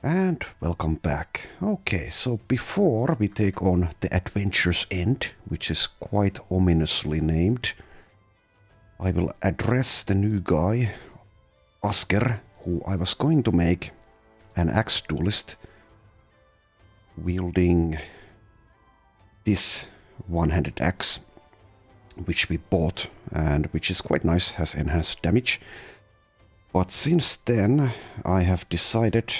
And welcome back. Okay, so before we take on the Adventure's End, which is quite ominously named, I will address the new guy, Asker, who I was going to make an axe duelist wielding this one-handed axe, which we bought and which is quite nice, has enhanced damage. But since then, I have decided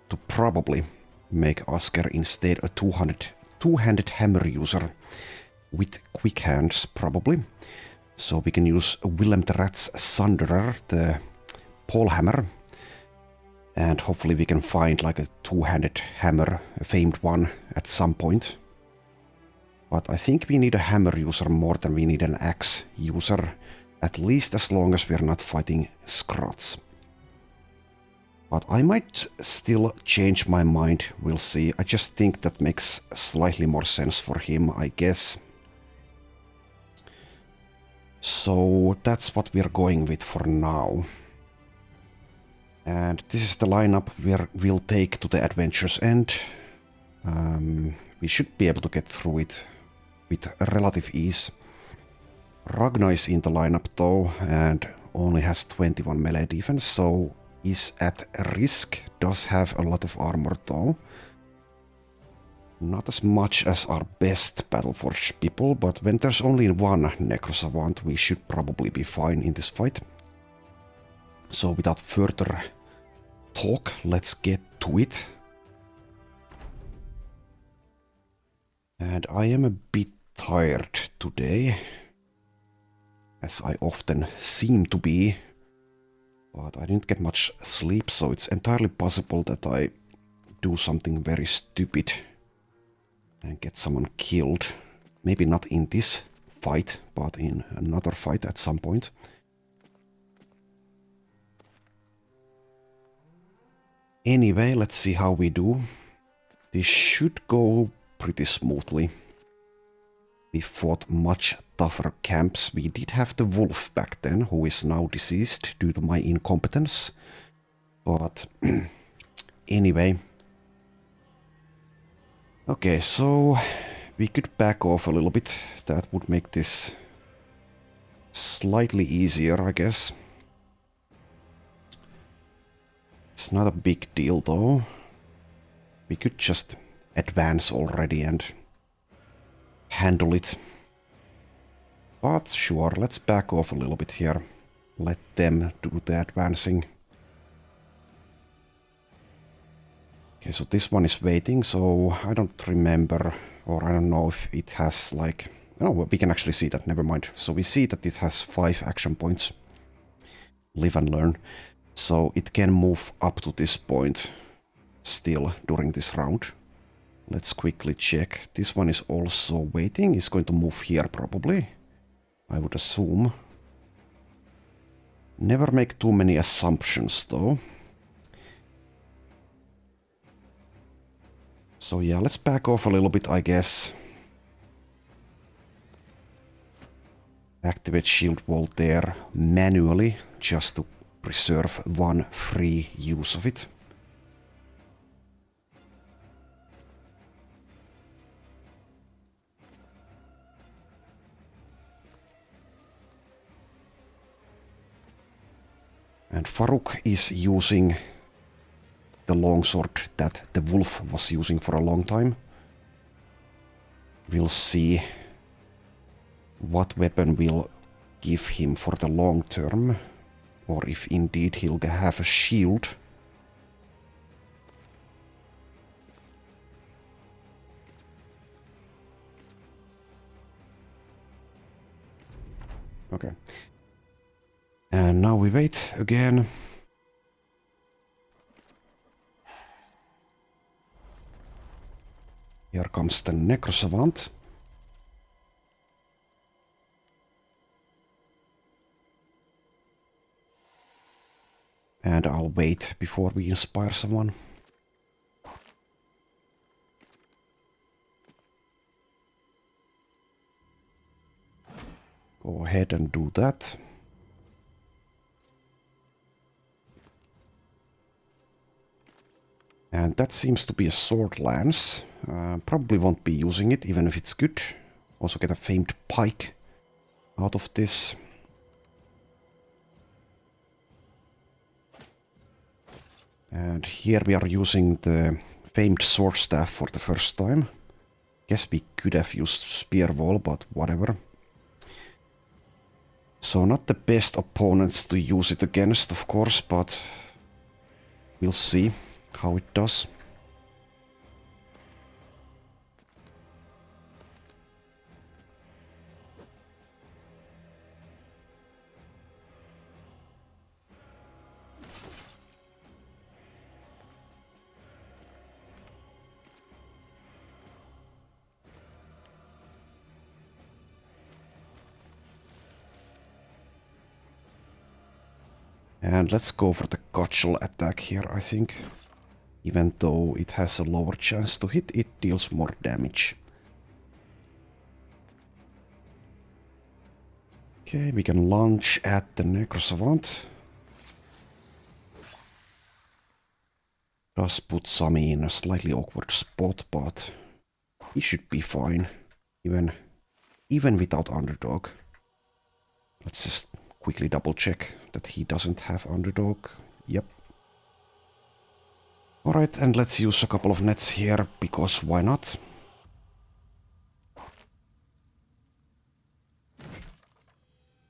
to probably make Asker instead a two-handed hammer user with quick hands, probably. So we can use Willem the Rat's Sunderer, the pole hammer, and hopefully we can find like a two-handed hammer, a famed one, at some point. But I think we need a hammer user more than we need an axe user, at least as long as we're not fighting Scrots. But I might still change my mind, we'll see. I just think that makes slightly more sense for him, I guess. So that's what we're going with for now. And this is the lineup we'll take to the Adventure's End. We should be able to get through it with relative ease. Ragnar is in the lineup though, and only has 21 melee defense, so is at risk, does have a lot of armor though. Not as much as our best Battleforged people, but when there's only one Necrosavant, we should probably be fine in this fight. So without further talk, let's get to it. And I am a bit tired today, as I often seem to be, but I didn't get much sleep, so it's entirely possible that I do something very stupid and get someone killed. Maybe not in this fight, but in another fight at some point. Anyway, let's see how we do. This should go pretty smoothly. We fought much tougher camps. We did have the wolf back then, who is now deceased due to my incompetence. But anyway. Okay, so we could back off a little bit. That would make this slightly easier, I guess. It's not a big deal though. We could just advance already and handle it. But sure, let's back off a little bit here. Let them do the advancing. Okay, so this one is waiting, so I don't remember, or I don't know if it has like... Oh, well, we can actually see that, never mind. So we see that it has 5 action points. Live and learn. So it can move up to this point still during this round. Let's quickly check. This one is also waiting. It's going to move here probably, I would assume. Never make too many assumptions though. So yeah, let's back off a little bit, I guess. Activate shield wall there manually, just to preserve one free use of it. And Faruk is using the longsword that the wolf was using for a long time. We'll see what weapon will give him for the long term, or if indeed he'll have a shield. Okay. And now we wait again. Here comes the Necrosavant. And I'll wait before we inspire someone. Go ahead and do that. And that seems to be a sword lance. Probably won't be using it, even if it's good. Also get a famed pike out of this. And here we are using the famed sword staff for the first time. Guess we could have used spear wall, but whatever. So not the best opponents to use it against, of course, but we'll see how it does. And let's go for the cudgel attack here, I think. Even though it has a lower chance to hit, it deals more damage. Okay, we can launch at the Necrosavant. Does put Sami in a slightly awkward spot, but he should be fine, even without Underdog. Let's just quickly double check that he doesn't have Underdog. Yep. Alright, and let's use a couple of nets here, because why not?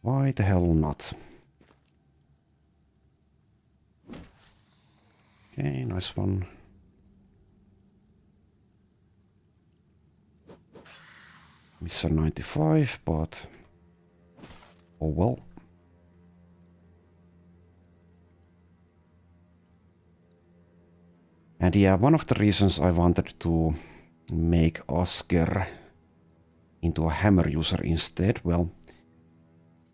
Why the hell not? Okay, nice one. Miss a 95, but oh well. And yeah, one of the reasons I wanted to make Oscar into a hammer user instead, well,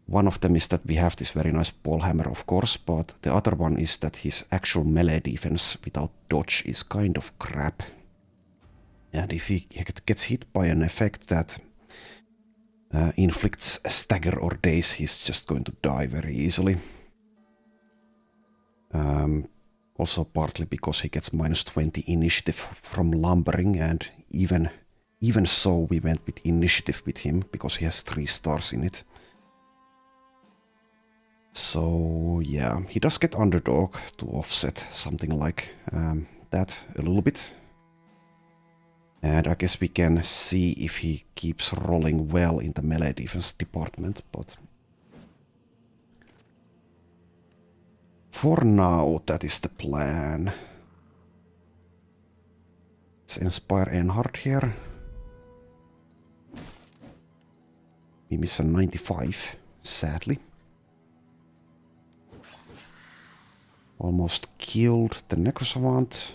one of them is that we have this very nice ball hammer, of course, but the other one is that his actual melee defense without dodge is kind of crap. And if he gets hit by an effect that inflicts a stagger or daze, he's just going to die very easily. Also partly because he gets minus 20 initiative from lumbering, and even so we went with initiative with him because he has 3 stars in it. So yeah, he does get Underdog to offset something like that a little bit. And I guess we can see if he keeps rolling well in the melee defense department, but for now that is the plan. Let's inspire Einhard here. We miss a 95, sadly. Almost killed the Necrosavant.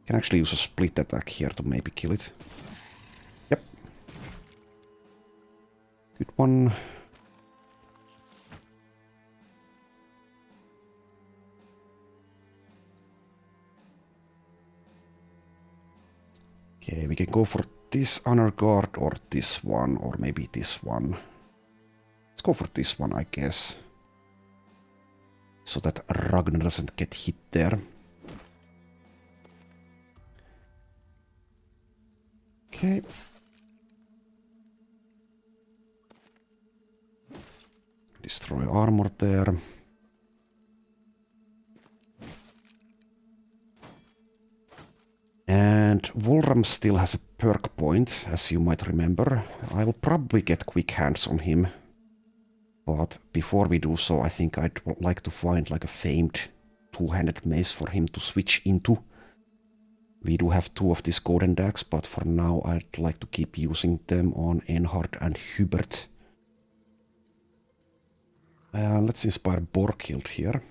Can actually use a split attack here to maybe kill it. Yep. Good one. Okay, we can go for this honor guard or this one, or maybe this one. Let's go for this one, I guess. So that Ragnar doesn't get hit there. Okay. Destroy armor there. And Volram still has a perk point, as you might remember. I'll probably get quick hands on him. But before we do so, I think I'd like to find like a famed two-handed mace for him to switch into. We do have 2 of these golden dags, but for now I'd like to keep using them on Einhard and Hubert. Let's inspire Borghild here.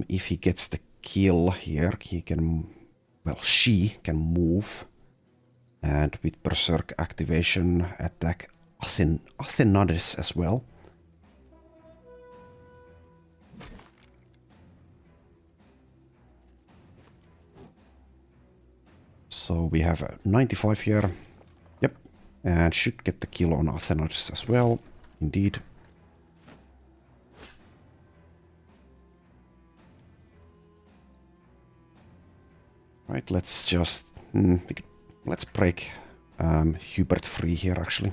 If he gets the kill here, he can... well, she can move. And with Berserk activation, attack Athenades as well. So we have a 95 here. Yep. And should get the kill on Athenades as well. Indeed. Right, let's just... let's break Hubert free here, actually.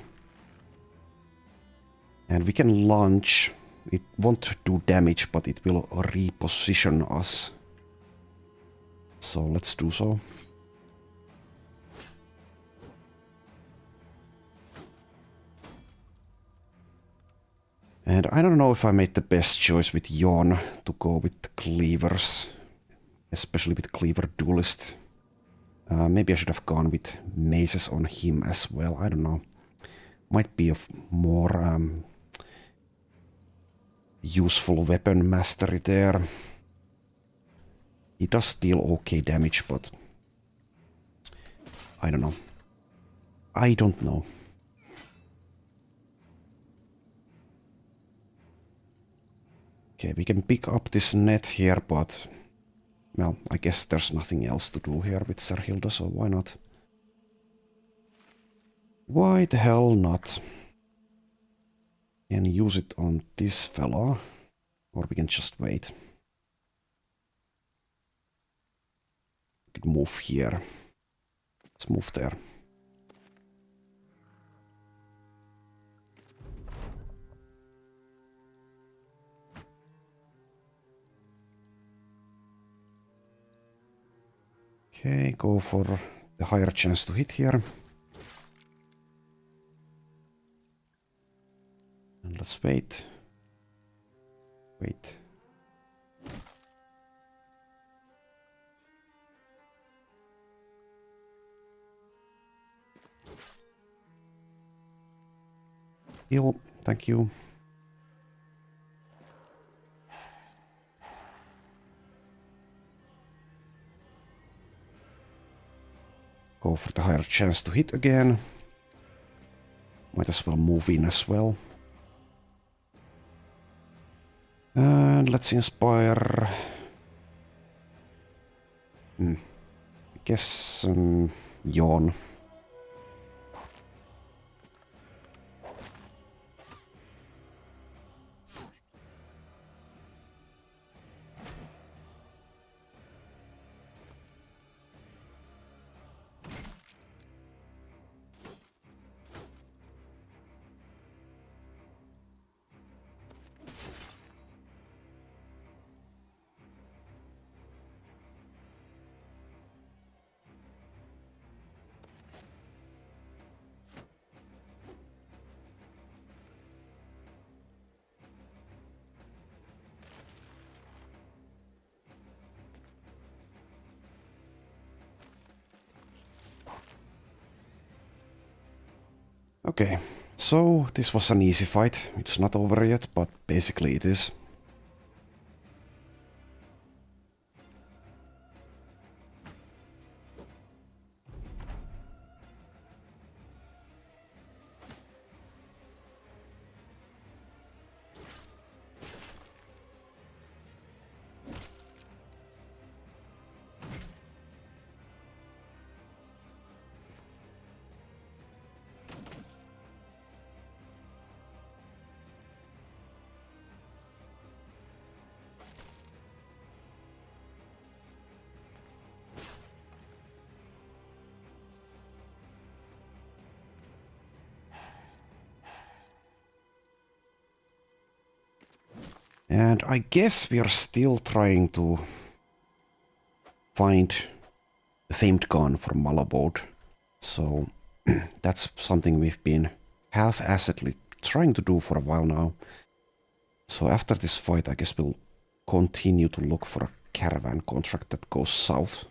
And we can launch. It won't do damage, but it will reposition us. So let's do so. And I don't know if I made the best choice with Jon to go with the cleavers. Especially with cleaver duelist. Maybe I should have gone with maces on him as well. I don't know. Might be of more useful weapon mastery there. He does deal okay damage, but I don't know. I don't know. Okay, we can pick up this net here, but... well, I guess there's nothing else to do here with Serhilda, so why not? Why the hell not? Can use it on this fella, or we can just wait. We could move here. Let's move there. Okay, go for the higher chance to hit here. And let's wait. Wait. Heal, thank you. Go for the higher chance to hit again. Might as well move in as well. And let's inspire... I guess Jon. Okay, so this was an easy fight. It's not over yet, but basically it is. And I guess we are still trying to find the famed gun from Malabode. So that's something we've been half-assedly trying to do for a while now. So after this fight, I guess we'll continue to look for a caravan contract that goes south.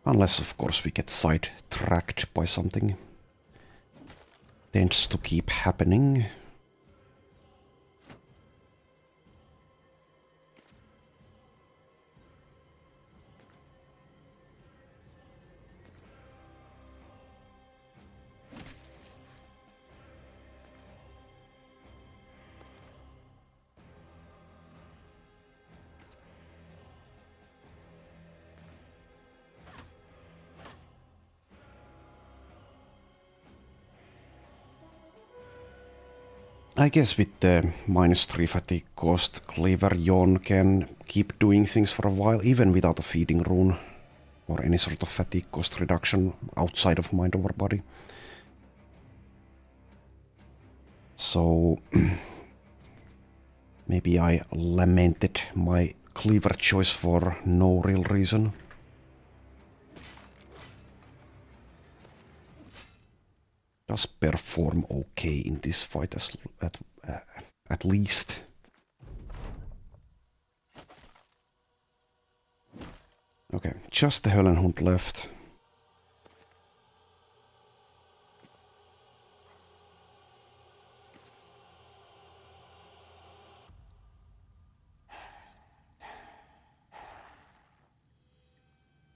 Unless, of course, we get sidetracked by something. Tends to keep happening. I guess with the -3 fatigue cost, Cleaver Yon can keep doing things for a while, even without a feeding rune or any sort of fatigue cost reduction outside of mind over body. So maybe I lamented my Cleaver choice for no real reason. Does perform okay in this fight at least. Okay, just the Höllenhund left.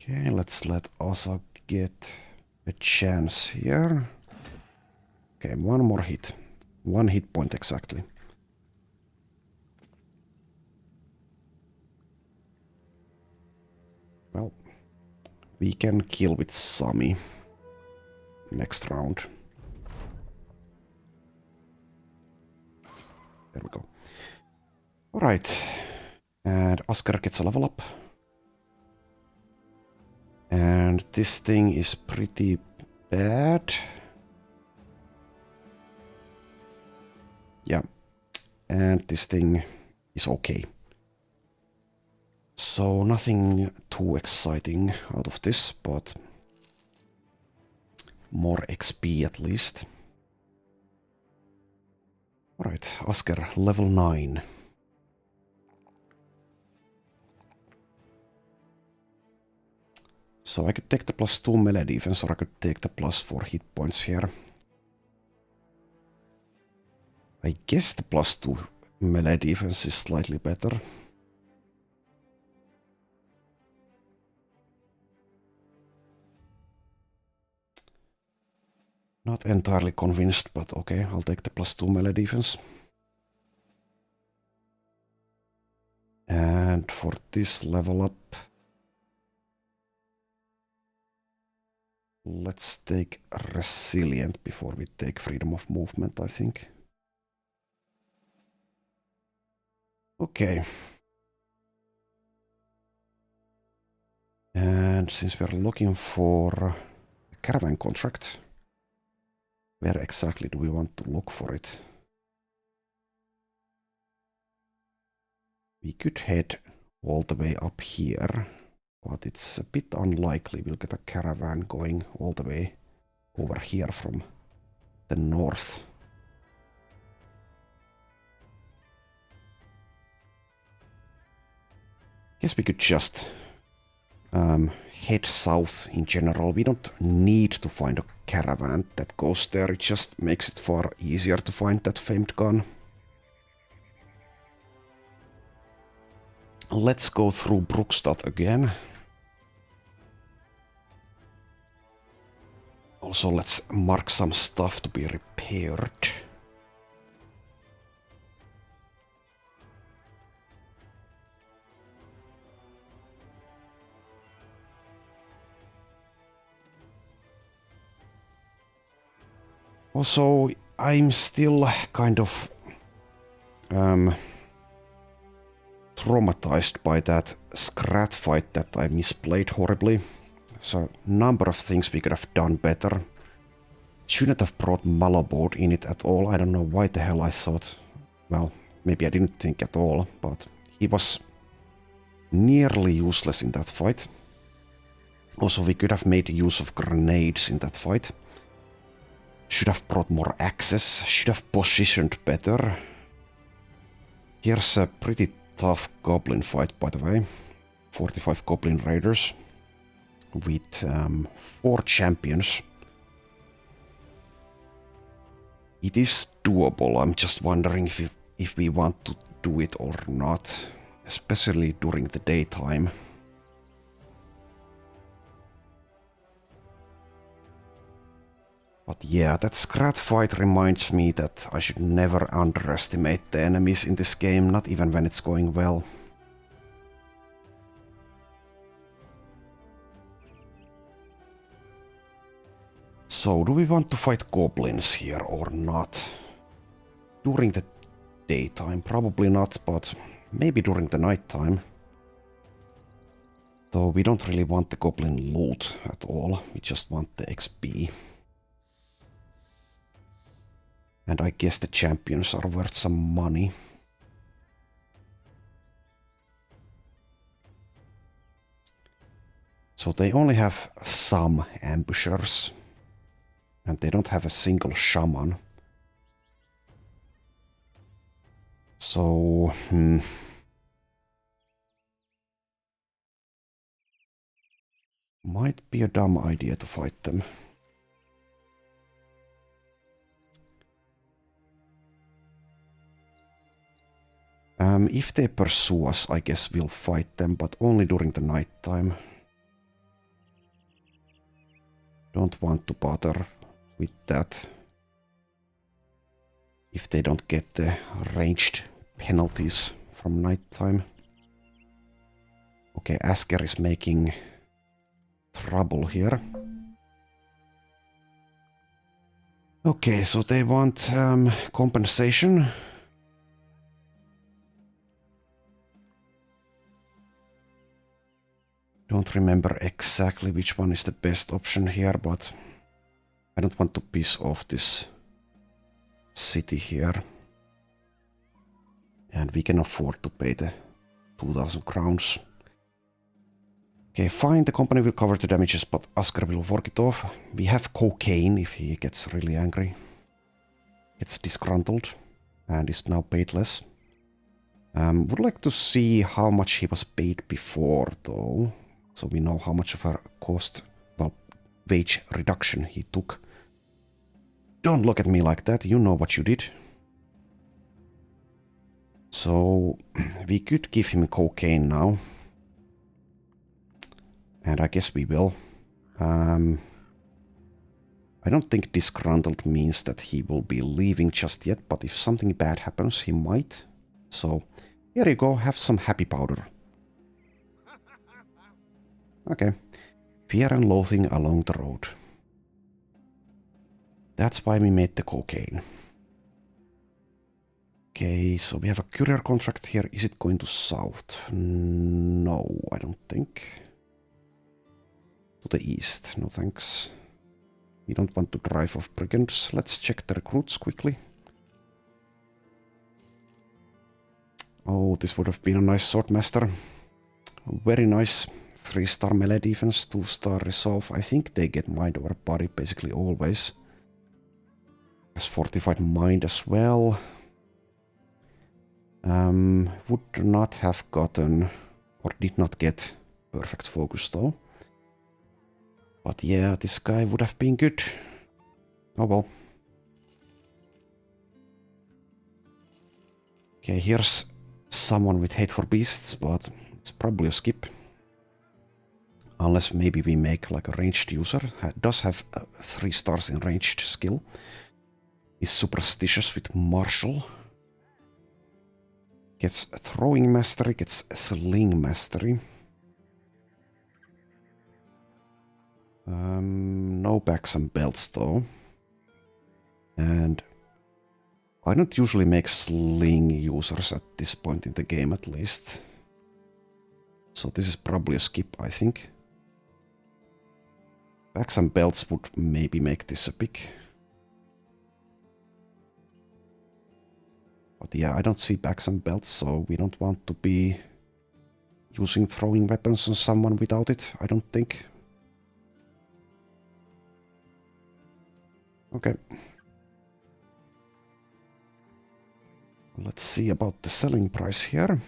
Okay, let's let Asa get a chance here. Okay, one more hit. 1 hit point exactly. Well, we can kill with Sami next round. There we go. Alright. And Asker gets a level up. And this thing is pretty bad. Yeah. And this thing is okay. So nothing too exciting out of this, but more XP at least. Alright, Asker, level 9. So I could take the +2 melee defense, or I could take the +4 hit points here. I guess the +2 melee defense is slightly better. Not entirely convinced, but okay, I'll take the +2 melee defense. And for this level up, let's take Resilient before we take Freedom of Movement, I think. Okay. And since we're looking for a caravan contract, where exactly do we want to look for it? We could head all the way up here, but it's a bit unlikely we'll get a caravan going all the way over here from the north. Guess we could just head south in general. We don't need to find a caravan that goes there, it just makes it far easier to find that famed gun. Let's go through Brookstad again. Also, let's mark some stuff to be repaired. Also, I'm still kind of traumatized by that Scrat fight that I misplayed horribly. So, number of things we could have done better. Shouldn't have brought Malabord in it at all. I don't know why the hell I thought. Well, maybe I didn't think at all, but he was nearly useless in that fight. Also, we could have made use of grenades in that fight. Should have brought more access, should have positioned better. Here's a pretty tough goblin fight, by the way. 45 goblin raiders with 4 champions. It is doable, I'm just wondering if we want to do it or not, especially during the daytime. But yeah, that Scrat fight reminds me that I should never underestimate the enemies in this game, not even when it's going well. So, do we want to fight goblins here or not? during the daytime. Probably not, but maybe during the nighttime. Though we don't really want the goblin loot at all. We just want the XP. And I guess the champions are worth some money. So they only have some ambushers. And they don't have a single shaman. So, might be a dumb idea to fight them. If they pursue us, I guess we'll fight them, but only during the night time. Don't want to bother with that. If they don't get the ranged penalties from nighttime. Okay, Asker is making trouble here. Okay, so they want compensation. Don't remember exactly which one is the best option here, but I don't want to piss off this city here. And we can afford to pay the 2000 crowns. Okay, fine, the company will cover the damages, but Asker will work it off. We have cocaine if he gets really angry. Gets disgruntled and is now paid less. Would like to see how much he was paid before though. So we know how much of a wage reduction he took. Don't look at me like that, you know what you did. So we could give him cocaine now. And I guess we will. I don't think disgruntled means that he will be leaving just yet, but if something bad happens, he might. So here you go, have some happy powder. Okay. Fear and loathing along the road. That's why we made the cocaine. Okay, so we have a courier contract here. Is it going to south? No, I don't think. To the east, no thanks. We don't want to drive off brigands. Let's check the recruits quickly. Oh, this would have been a nice swordmaster. Very nice. 3-star melee defense, 2-star resolve. I think they get mind over body basically always. Has fortified mind as well. Would not have gotten, or did not get, perfect focus though. But yeah, this guy would have been good. Oh well. Okay, here's someone with hate for beasts, but it's probably a skip. Unless maybe we make like a ranged user. Does have 3 stars in ranged skill. Is superstitious with martial. Gets throwing mastery, gets sling mastery. No backs and belts though. And I don't usually make sling users at this point in the game at least. So this is probably a skip, I think. Backs and belts would maybe make this a pick. But yeah, I don't see backs and belts, so we don't want to be using throwing weapons on someone without it, I don't think. Okay. Let's see about the selling price here.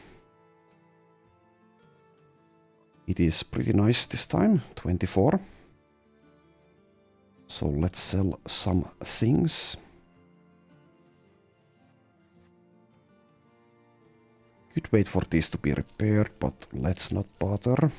It is pretty nice this time, 24. So let's sell some things. Could wait for these to be repaired, but let's not bother.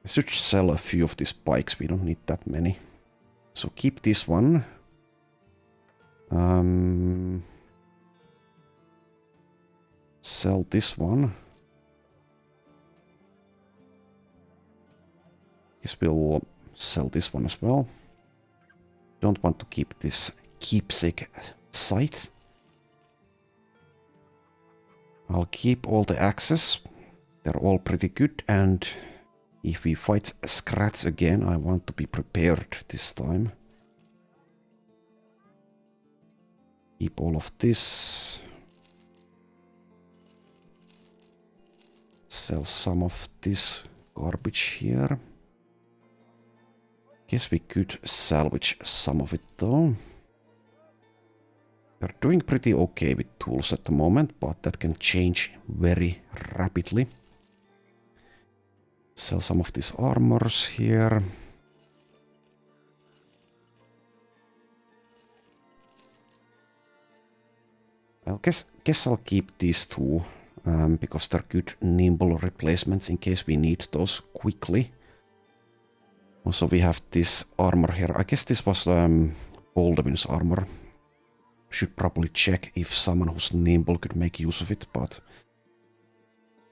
I should sell a few of these bikes, we don't need that many. So keep this one. Sell this one. Guess we'll sell this one as well. Don't want to keep this keepsake scythe. I'll keep all the axes. They're all pretty good, and if we fight Scratch again, I want to be prepared this time. Keep all of this. Sell some of this garbage here. Guess we could salvage some of it though. We're doing pretty okay with tools at the moment, but that can change very rapidly. Sell some of these armors here. I guess I'll keep these two, because they're good nimble replacements in case we need those quickly. Also, we have this armor here. I guess this was Boldevin's armor. Should probably check if someone who's nimble could make use of it, but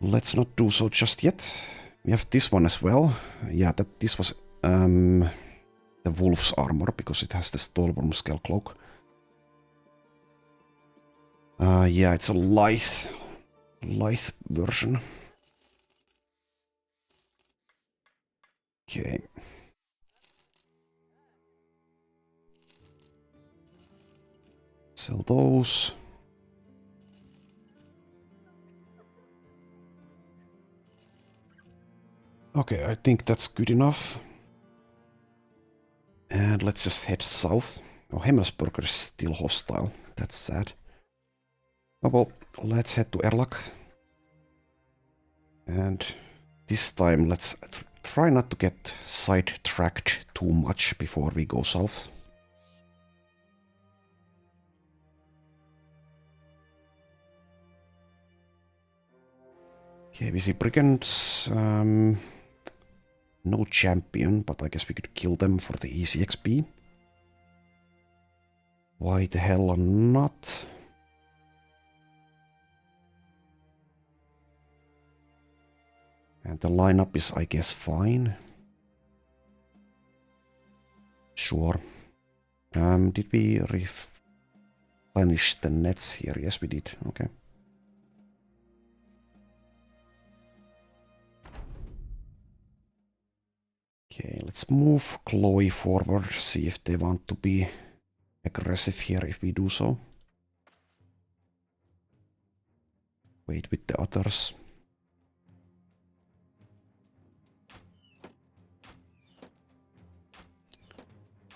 let's not do so just yet. We have this one as well. Yeah, this was the wolf's armor because it has the Stolworm Scale Cloak. Yeah, it's a lithe version. Okay. Sell those. Okay, I think that's good enough. And let's just head south. Oh, Hemmelsberger is still hostile. That's sad. Oh well, let's head to Erlak. And this time let's try not to get sidetracked too much before we go south. Okay, we see brigands. No champion, but I guess we could kill them for the easy XP. Why the hell not? And the lineup is, I guess, fine. Sure. Did we replenish the nets here? Yes, we did. Okay. Okay, let's move Chloe forward, see if they want to be aggressive here if we do so. Wait with the others.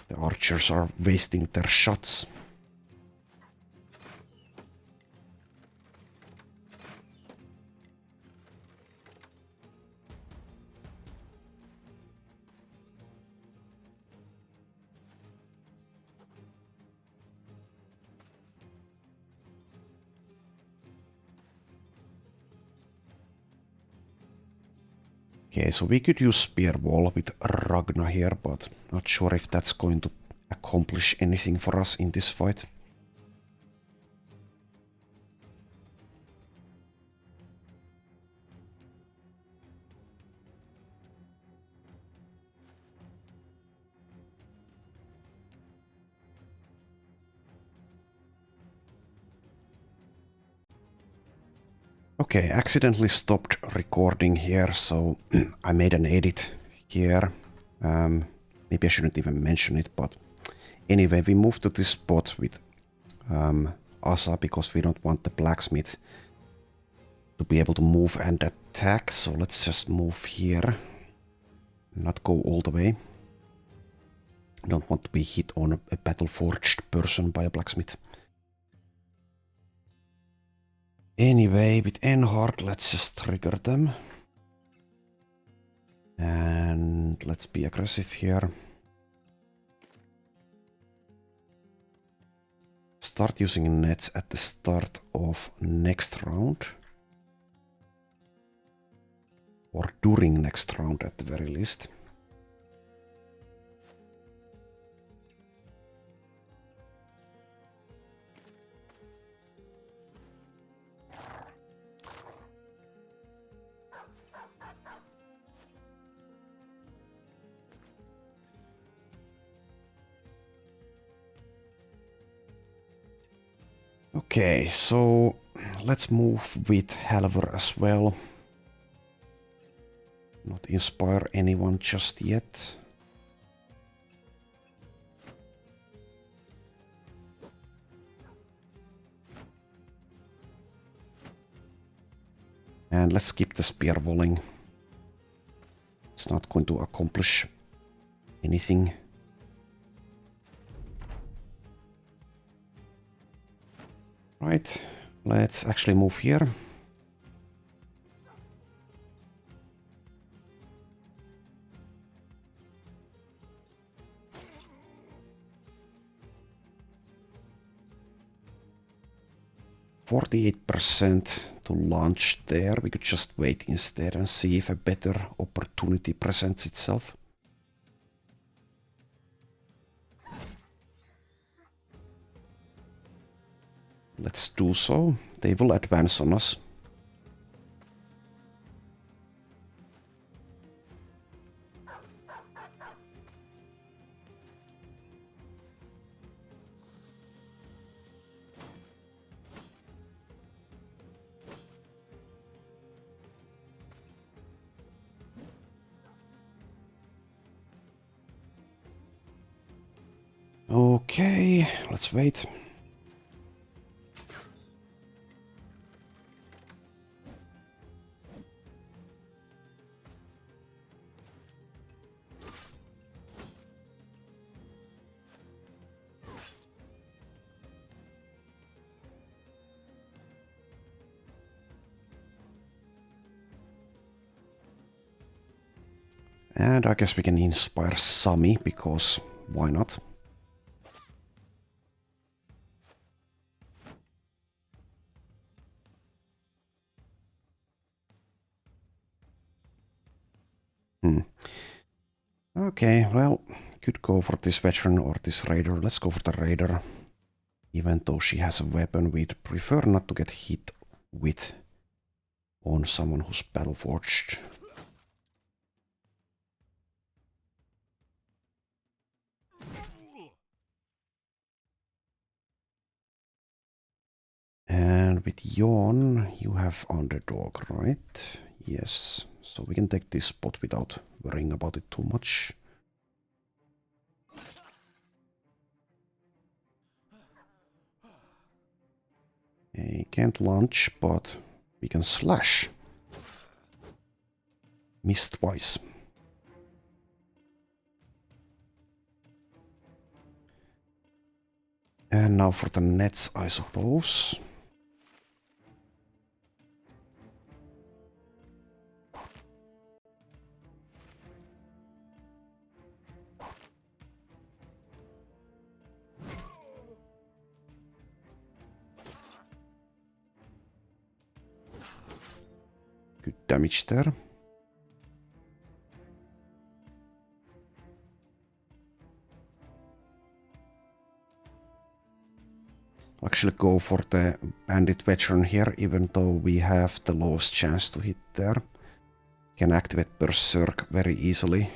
The archers are wasting their shots. Okay, so we could use Spear Wall with Ragna here, but not sure if that's going to accomplish anything for us in this fight. Okay, accidentally stopped recording here, so I made an edit here. Maybe I shouldn't even mention it, but anyway, we moved to this spot with Asa because we don't want the blacksmith to be able to move and attack, so let's just move here. Not go all the way. Don't want to be hit on a battle-forged person by a blacksmith. Anyway, with Enhard, let's just trigger them. And let's be aggressive here. Start using nets at the start of next round. Or during next round at the very least. Okay, so let's move with Halvor as well. Not inspire anyone just yet. And let's skip the spear walling. It's not going to accomplish anything. Right, let's actually move here. %48% to launch there. We could just wait instead and see if a better opportunity presents itself. Let's do so. They will advance on us. Okay, let's wait. And I guess we can inspire Sami, because why not? Okay, well, could go for this veteran or this raider. Let's go for the raider. Even though she has a weapon, we'd prefer not to get hit with on someone who's battle forged. And with Yon, you have underdog, right? Yes, so we can take this spot without worrying about it too much. I can't launch, but we can slash. Missed twice. And now for the nets, I suppose. Good damage there. Actually go for the bandit veteran here, even though we have the lowest chance to hit there. Can activate Berserk very easily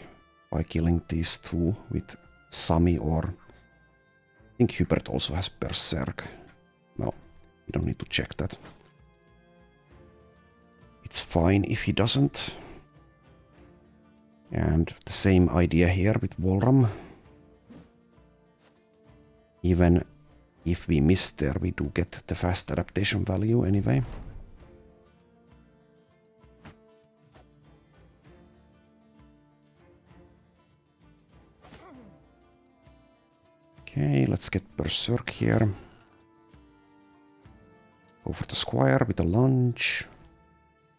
by killing these two with Sami, or I think Hubert also has Berserk. No, we don't need to check that. It's fine if he doesn't. And the same idea here with Volram. Even if we miss there, we do get the fast adaptation value anyway. Okay, let's get Berserk here. Go for the Squire with a lunge.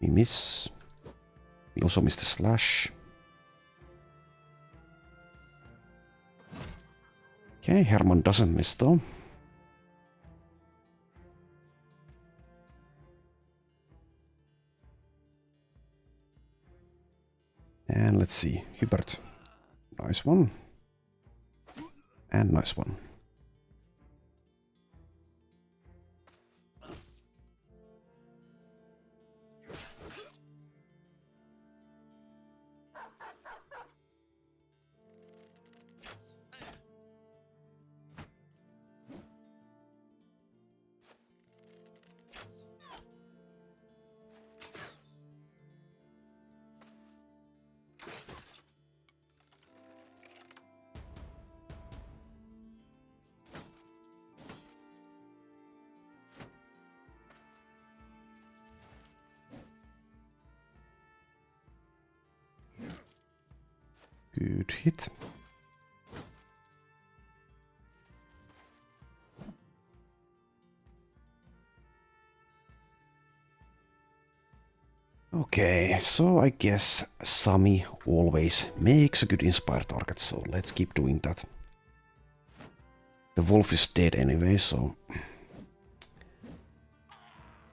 We miss. We also miss the slash. Okay, Herman doesn't miss though. And let's see, Hubert. Nice one. And nice one. Good hit. Okay, so I guess Sami always makes a good inspire target, so let's keep doing that. The wolf is dead anyway, so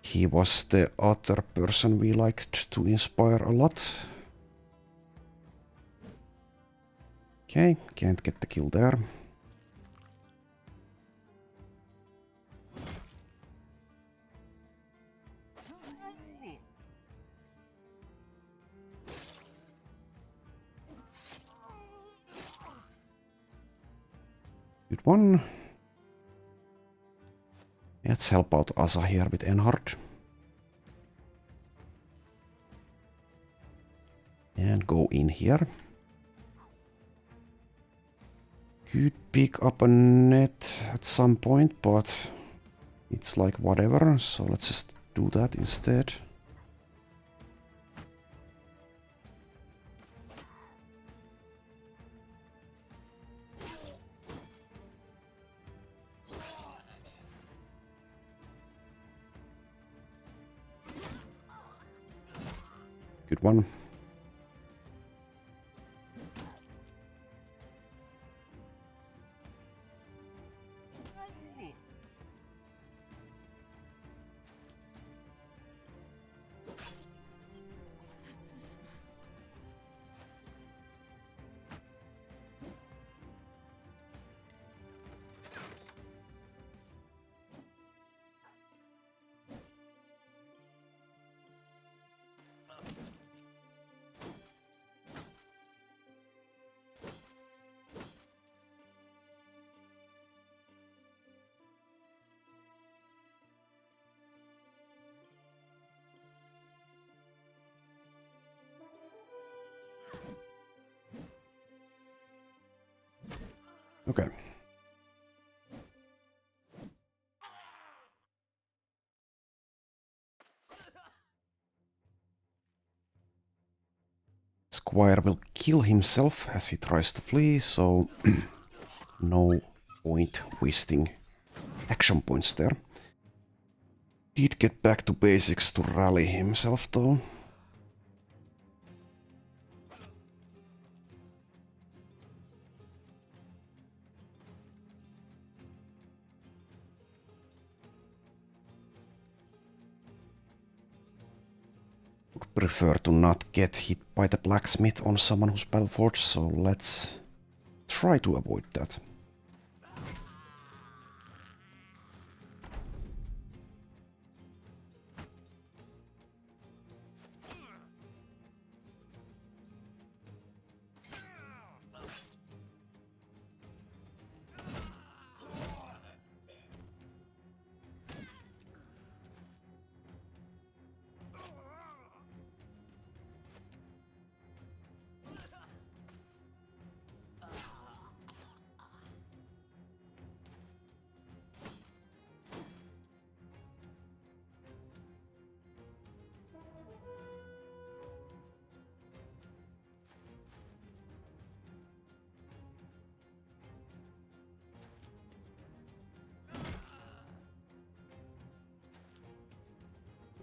he was the other person we liked to inspire a lot. Okay, can't get the kill there. Good one. Let's help out Asa here with Enhard. And go in here. Could pick up a net at some point, but it's like whatever, so let's just do that instead. Good one. Okay. Squire will kill himself as he tries to flee, so no point wasting action points there. Did get back to basics to rally himself though. Would prefer to not get hit by the blacksmith on someone who's battleforged, so let's try to avoid that.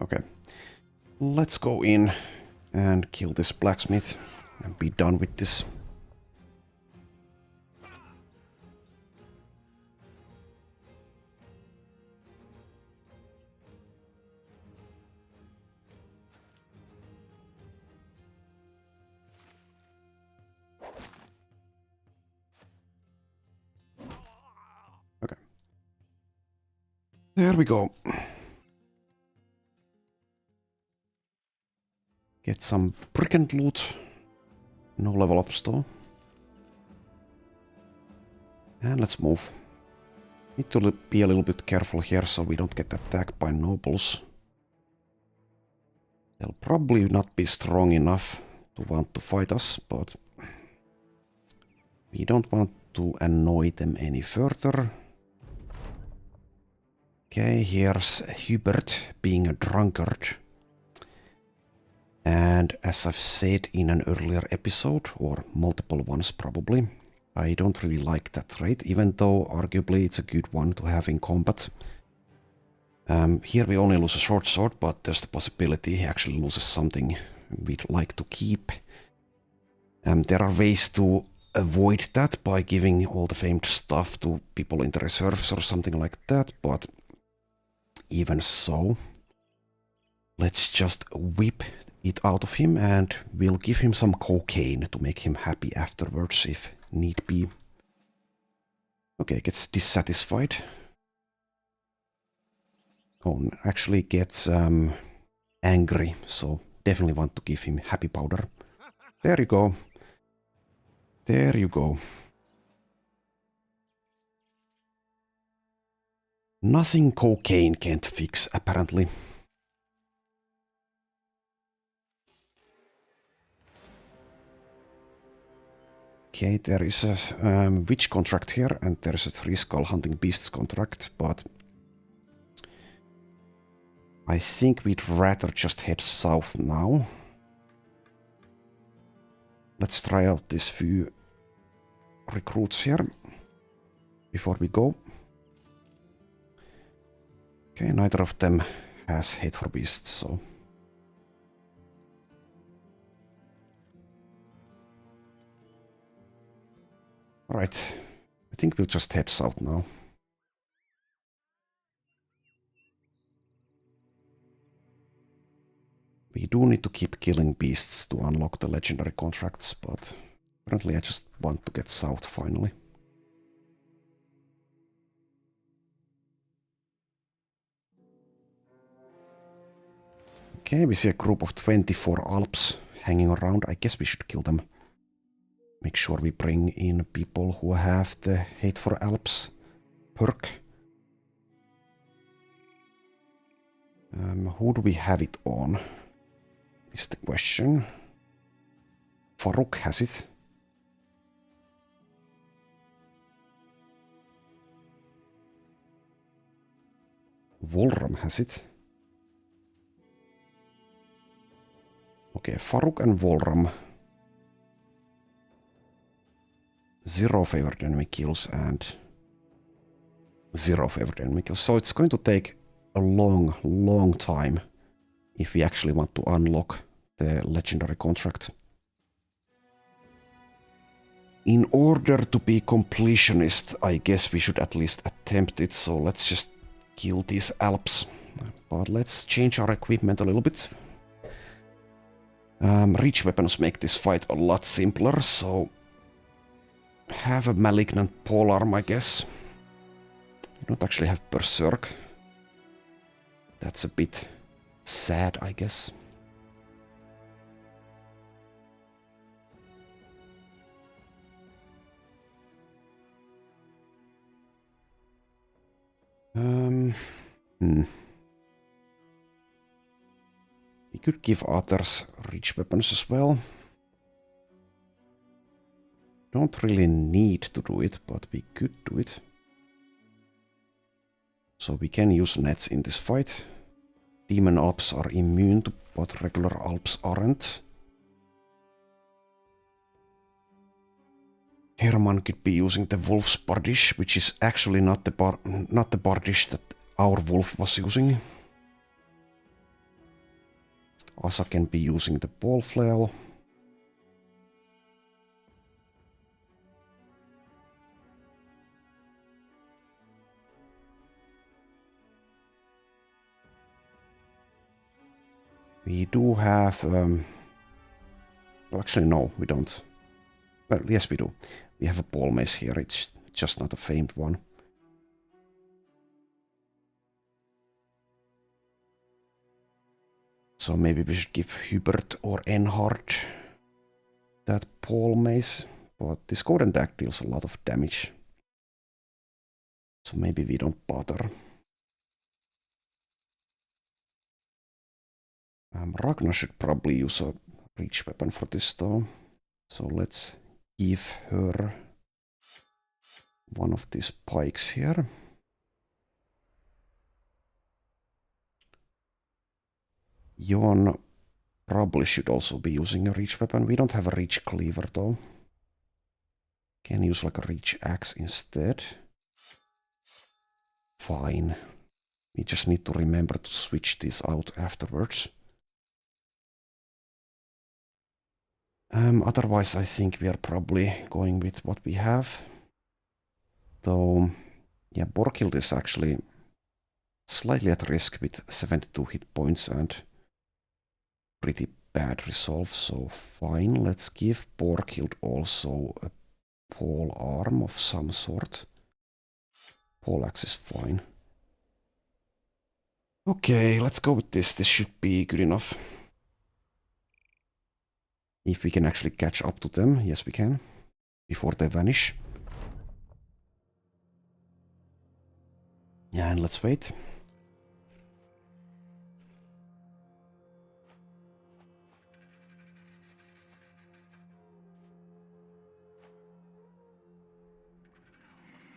Okay, let's go in and kill this blacksmith and be done with this. Okay. There we go. Get some brigand loot. No level ups though. And let's move. Need to be a little bit careful here so we don't get attacked by nobles. They'll probably not be strong enough to want to fight us, but we don't want to annoy them any further. Okay, here's Hubert being a drunkard. And as I've said in an earlier episode, or multiple ones probably, I don't really like that trait, even though arguably it's a good one to have in combat. Here we only lose a short sword, but there's the possibility he actually loses something we'd like to keep. There are ways to avoid that by giving all the famed stuff to people in the reserves or something like that, but even so, let's just whip it out of him and we'll give him some cocaine to make him happy afterwards if need be. Okay, gets dissatisfied. Oh, actually gets angry, so definitely want to give him happy powder. There you go. There you go. Nothing cocaine can't fix, apparently. Okay, there is a witch contract here, and there's a 3-skull hunting beasts contract, but I think we'd rather just head south now. Let's try out these few recruits here before we go. Okay, neither of them has hate for beasts, so... Alright, I think we'll just head south now. We do need to keep killing beasts to unlock the legendary contracts, but apparently I just want to get south finally. Okay, we see a group of 24 Alps hanging around. I guess we should kill them. Make sure we bring in people who have the Hate for Alps perk. Who do we have it on? Is the question. Farouk has it. Volram has it. Okay, Farouk and Volram. 0 favored enemy kills and 0 favored enemy kills. So it's going to take a long time if we actually want to unlock the legendary contract. In order to be completionist, I guess we should at least attempt it, so let's just kill these Alps. But let's change our equipment a little bit. Reach weapons make this fight a lot simpler, so... have a malignant polearm, I guess. I don't actually have berserk. That's a bit sad, I guess. We could give others reach weapons as well. Don't really need to do it, but we could do it. So we can use nets in this fight. Demon Alps are immune to what regular Alps aren't. Herman could be using the Wolf's Bardish, which is actually not the Bardish that our Wolf was using. Asa can be using the Ball Flail. We do have... well, actually, no, we don't. Well, yes, we do. We have a ball mace here, it's just not a famed one. So maybe we should give Hubert or Enhard that ball mace. But this golden daggers deals a lot of damage. So maybe we don't bother. Ragnar should probably use a reach weapon for this though. So let's give her one of these pikes here. Jon probably should also be using a reach weapon. We don't have a reach cleaver though. Can use like a reach axe instead. Fine. We just need to remember to switch this out afterwards. Otherwise, I think we are probably going with what we have. Though, yeah, Borkild is actually slightly at risk with 72 hit points and pretty bad resolve, so fine. Let's give Borkild also a pole arm of some sort. Pole axe is fine. Okay, let's go with this. This should be good enough. If we can actually catch up to them, yes we can, before they vanish. Yeah, and let's wait.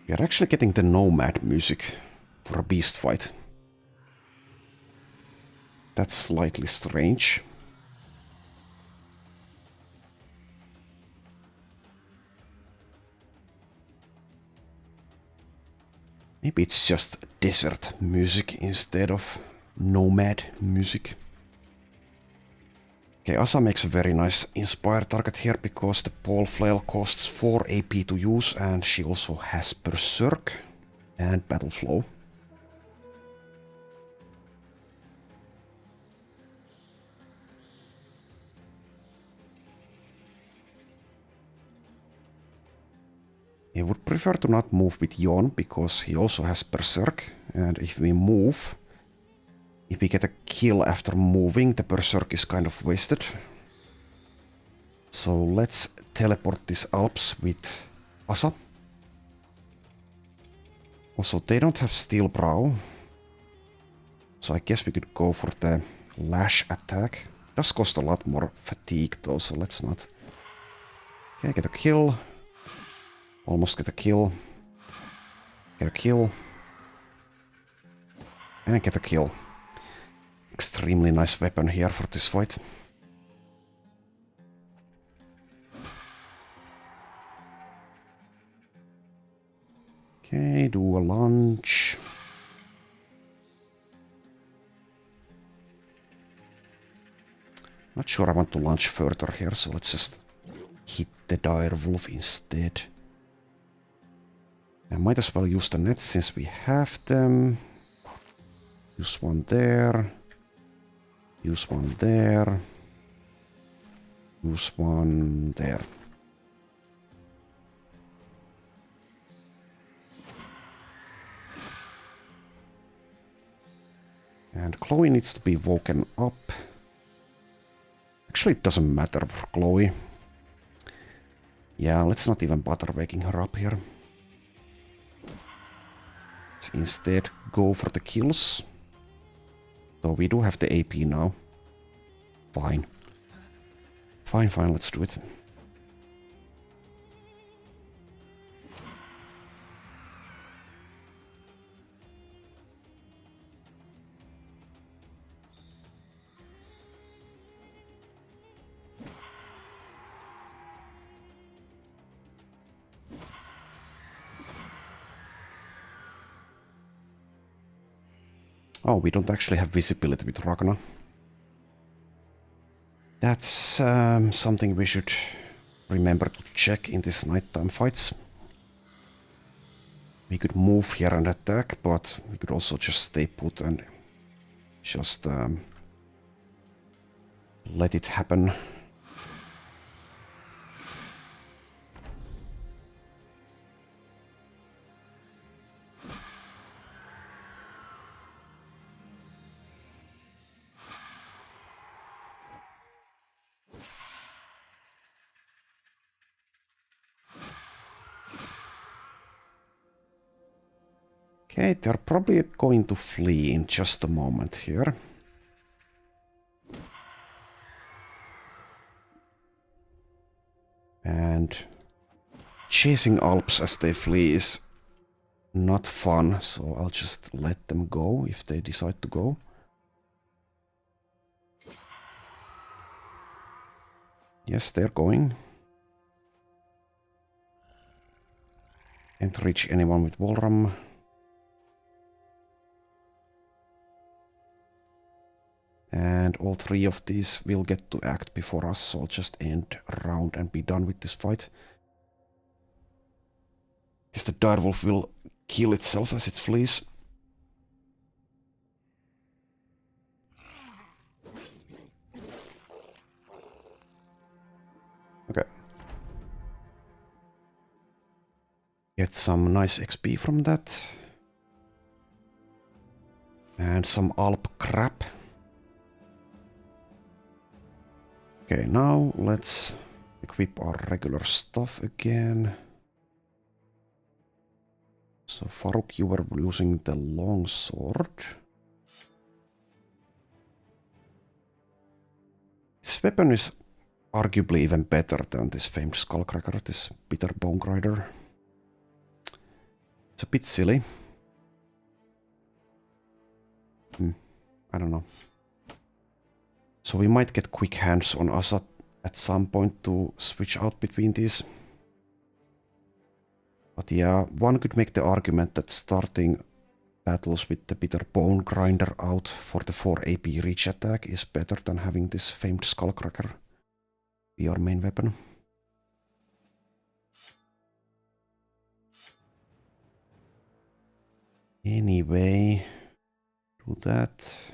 We are actually getting the nomad music for a beast fight. That's slightly strange. Maybe it's just desert music instead of nomad music. Okay, Asa makes a very nice inspire target here because the pole flail costs 4 AP to use and she also has berserk and battle flow. I would prefer to not move with Jon because he also has berserk, and if we move, if we get a kill after moving, the berserk is kind of wasted. So let's teleport these Alps with Asa. Also, they don't have steel brow, so I guess we could go for the lash attack. It does cost a lot more fatigue though, so let's not. Okay, get a kill. Almost get a kill. Get a kill. And get a kill. Extremely nice weapon here for this fight. Okay, do a lunge. Not sure I want to launch further here, so let's just hit the dire wolf instead. I might as well use the nets since we have them. Use one there. Use one there. Use one there. And Chloe needs to be woken up. Actually, it doesn't matter for Chloe. Yeah, let's not even bother waking her up here. Let's instead go for the kills. So we do have the AP now. Fine. Fine, fine, let's do it. Oh, we don't actually have visibility with Ragna. That's something we should remember to check in these nighttime fights. We could move here and attack, but we could also just stay put and just let it happen. Okay, they're probably going to flee in just a moment here. And chasing Alps as they flee is not fun, so I'll just let them go if they decide to go. Yes, they're going. Can't reach anyone with Volram. And all three of these will get to act before us, so I'll just end round and be done with this fight. Guess the direwolf will kill itself as it flees. Okay. Get some nice XP from that. And some Alp crap. Okay, now let's equip our regular stuff again. So Faruk, you were using the longsword. This weapon is arguably even better than this famed skullcracker, this bitter bone grinder. It's a bit silly. I don't know. So we might get quick hands on Assad at some point to switch out between these. But yeah, one could make the argument that starting battles with the bitter bone grinder out for the 4 AP reach attack is better than having this famed skullcracker be our main weapon. Anyway, do that.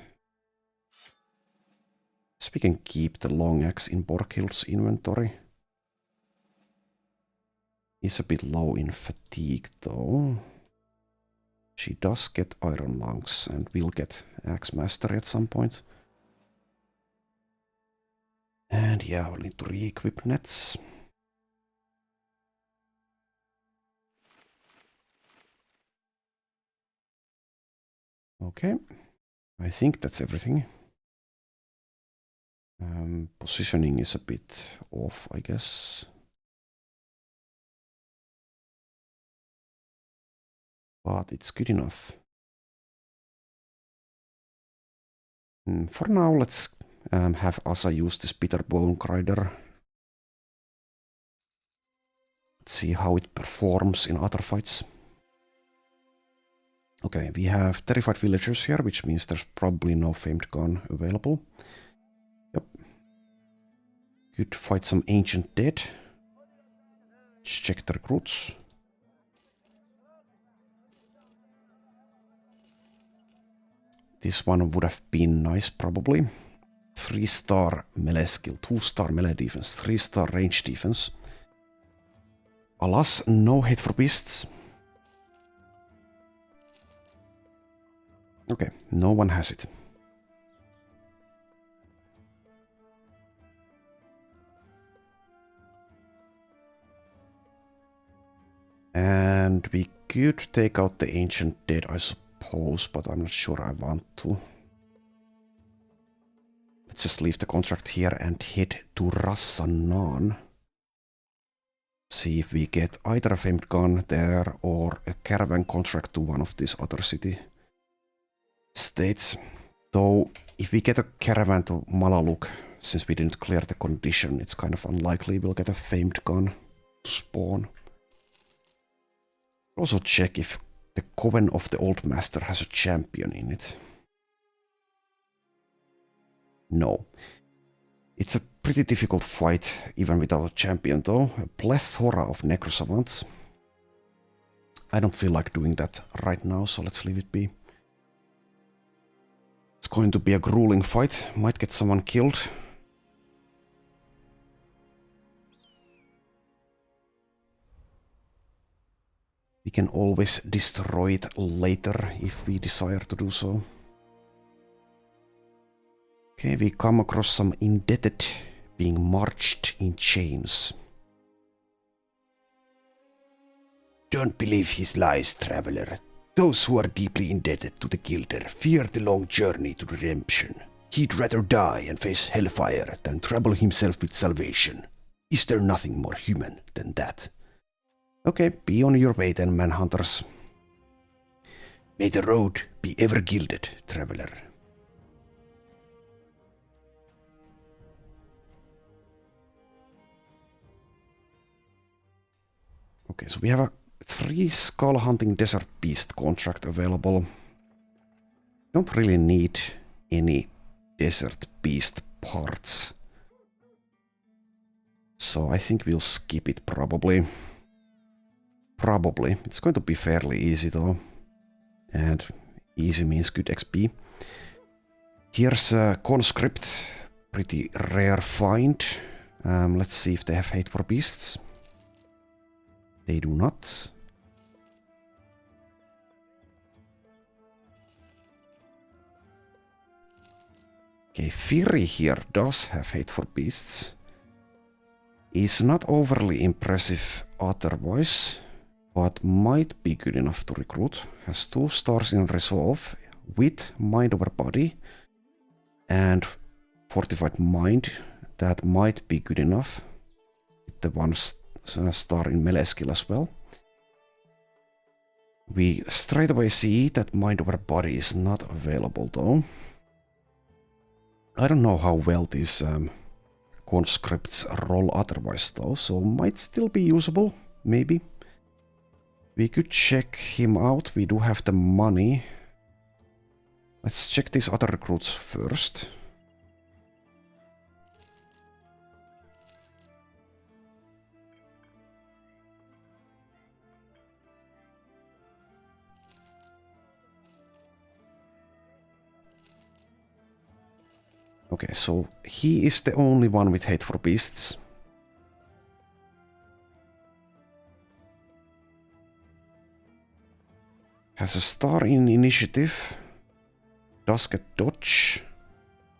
So we can keep the long axe in Borghild's inventory. He's a bit low in fatigue though. She does get iron lungs and will get axe mastery at some point. And yeah, we'll need to re-equip nets. Okay, I think that's everything. Positioning is a bit off, I guess. But it's good enough. For now, let's have Asa use this bitter bone grinder. Let's see how it performs in other fights. Okay, we have terrified villagers here, which means there's probably no famed gun available. Yep. Could fight some ancient dead. Let's check the recruits. This one would have been nice, probably. 3-star melee skill, 2-star melee defense, 3-star range defense. Alas, no hate for beasts. Okay, no one has it. And we could take out the ancient dead, I suppose, but I'm not sure I want to. Let's just leave the contract here and head to Rassanan. See if we get either a famed gun there or a caravan contract to one of these other city states. Though, if we get a caravan to Malaluk, since we didn't clear the condition, it's kind of unlikely we'll get a famed gun to spawn. Also check if the Coven of the Old Master has a champion in it. No. It's a pretty difficult fight, even without a champion though. A plethora of necrosavants. I don't feel like doing that right now, so let's leave it be. It's going to be a grueling fight. Might get someone killed. We can always destroy it later if we desire to do so. Okay, we come across some indebted being marched in chains. Don't believe his lies, traveler. Those who are deeply indebted to the Gilder fear the long journey to redemption. He'd rather die and face hellfire than trouble himself with salvation. Is there nothing more human than that? Okay, be on your way then, manhunters. May the road be ever gilded, traveler. Okay, so we have a 3 skull hunting desert beast contract available. Don't really need any desert beast parts. So I think we'll skip it probably. Probably. It's going to be fairly easy though. And easy means good XP. Here's a conscript. Pretty rare find. Let's see if they have hate for beasts. They do not. Okay, Fury here does have hate for beasts. Is not overly impressive otherwise, but might be good enough to recruit. Has 2 stars in Resolve with Mind over Body and Fortified Mind. That might be good enough. With the 1 star in melee skill as well. We straight away see that Mind over Body is not available though. I don't know how well these conscripts roll otherwise though, so might still be usable, maybe. We could check him out, we do have the money. Let's check these other recruits first. Okay, so he is the only one with hate for beasts. Has a star in initiative. Does get dodge.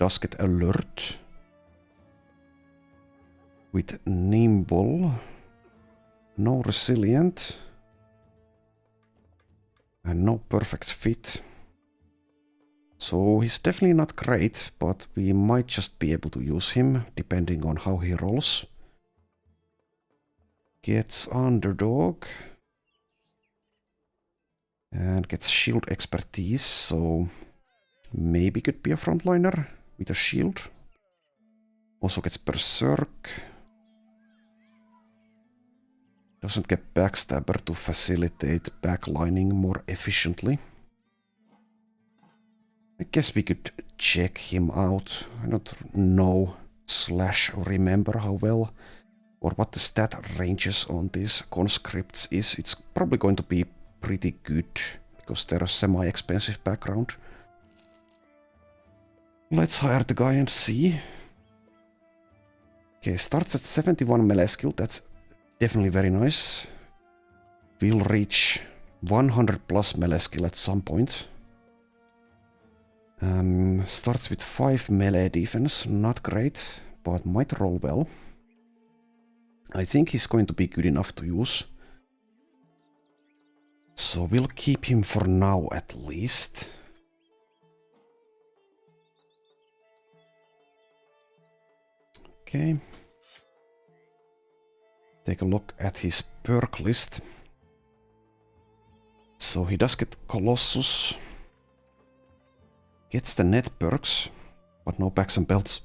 Does get alert. With nimble. No resilient. And no perfect fit. So he's definitely not great, but we might just be able to use him depending on how he rolls. Gets underdog. And gets shield expertise, so maybe could be a frontliner with a shield. Also gets berserk. Doesn't get backstabber to facilitate backlining more efficiently. I guess we could check him out. I don't know / remember how well or what the stat ranges on these conscripts is. It's probably going to be pretty good because they're a semi-expensive background. Let's hire the guy and see. Okay, starts at 71 melee skill. That's definitely very nice. We'll reach 100 plus melee skill at some point. Starts with 5 melee defense, not great, but might roll well. I think he's going to be good enough to use. So we'll keep him for now at least. Okay. Take a look at his perk list. So he does get Colossus. Gets the net perks, but no packs and belts.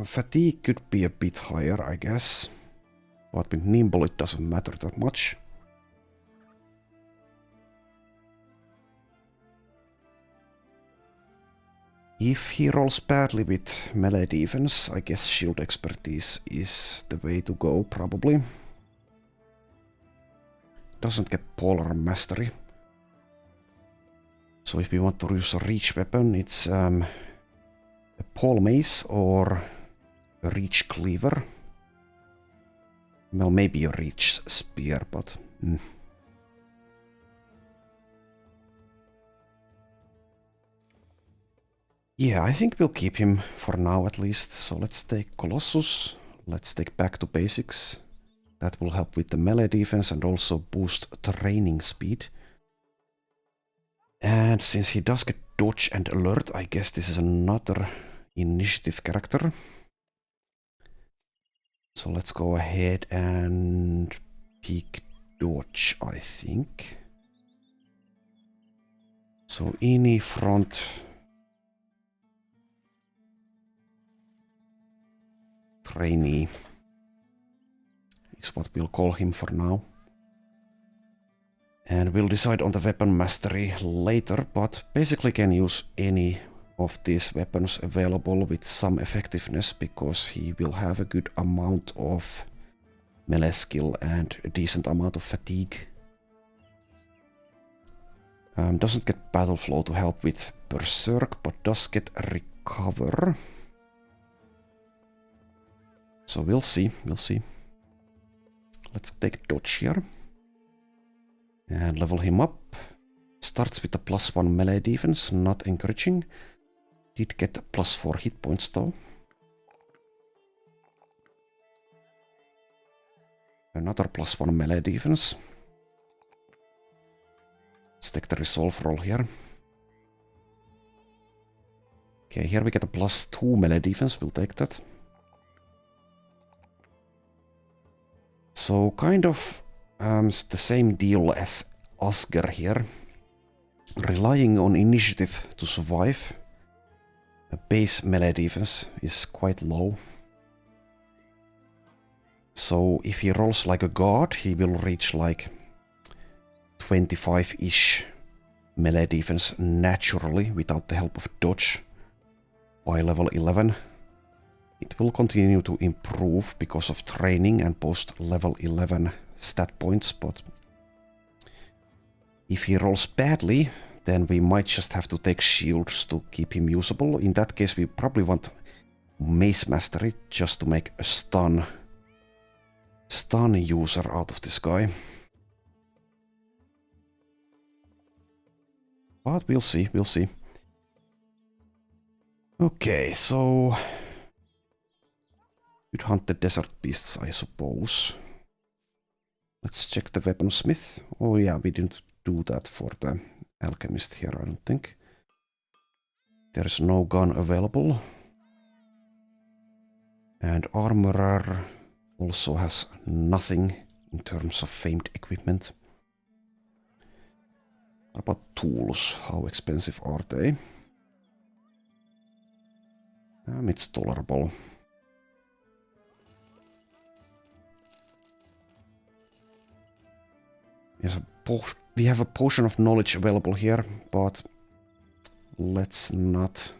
Fatigue could be a bit higher, I guess. But with nimble it doesn't matter that much. If he rolls badly with melee defense, I guess shield expertise is the way to go, probably. Doesn't get polar mastery. So if we want to use a reach weapon, it's a pole mace or a reach cleaver. Well, maybe a reach spear, but... Yeah, I think we'll keep him for now at least. So let's take Colossus. Let's take back to basics. That will help with the melee defense and also boost training speed. And since he does get dodge and alert. I guess this is another initiative character. So let's go ahead and pick dodge, I think. So any front trainee is what we'll call him for now. And we'll decide on the weapon mastery later, but basically can use any of these weapons available with some effectiveness because he will have a good amount of melee skill and a decent amount of fatigue. Doesn't get battle flow to help with berserk, but does get recover. So we'll see. Let's take dodge here. And level him up. Starts with a +1 melee defense, not encouraging. Did get +4 hit points though. Another +1 melee defense. Let's take the resolve roll here. Okay, here we get a +2 melee defense, we'll take that. So kind of the same deal as Asger here. Relying on initiative to survive. A base melee defense is quite low. So if he rolls like a god, he will reach like 25-ish melee defense naturally without the help of dodge by level 11. It will continue to improve because of training and post level 11 stat points, but if he rolls badly, then we might just have to take shields to keep him usable. In that case, we probably want Mace Mastery just to make a stun user out of this guy. But we'll see. Okay, so could hunt the desert beasts, I suppose. Let's check the weaponsmith. Oh yeah, we didn't do that for the alchemist here, I don't think. There's no gun available. And armorer also has nothing in terms of famed equipment. What about tools? How expensive are they? It's tolerable. We have a potion of knowledge available here, but let's not.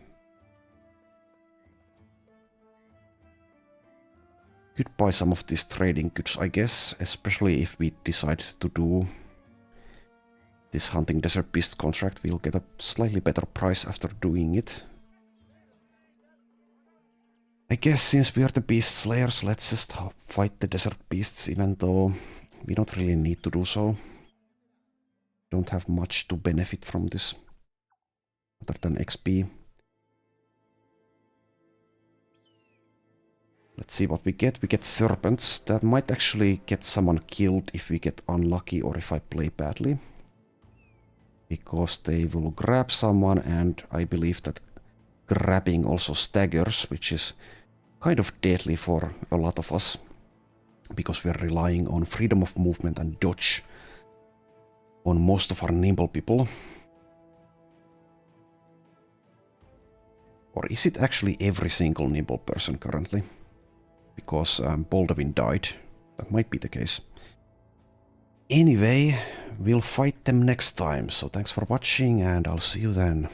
Could buy some of these trading goods, I guess, especially if we decide to do this hunting desert beast contract. We'll get a slightly better price after doing it. I guess since we are the beast slayers, let's just fight the desert beasts, even though we don't really need to do so. Don't have much to benefit from this, other than XP. Let's see what we get. We get serpents. That might actually get someone killed if we get unlucky or if I play badly. Because they will grab someone, and I believe that grabbing also staggers, which is kind of deadly for a lot of us. Because we are relying on freedom of movement and dodge on most of our nimble people. Or is it actually every single nimble person currently? Because Baldwin died. That might be the case. Anyway, we'll fight them next time. So thanks for watching, and I'll see you then.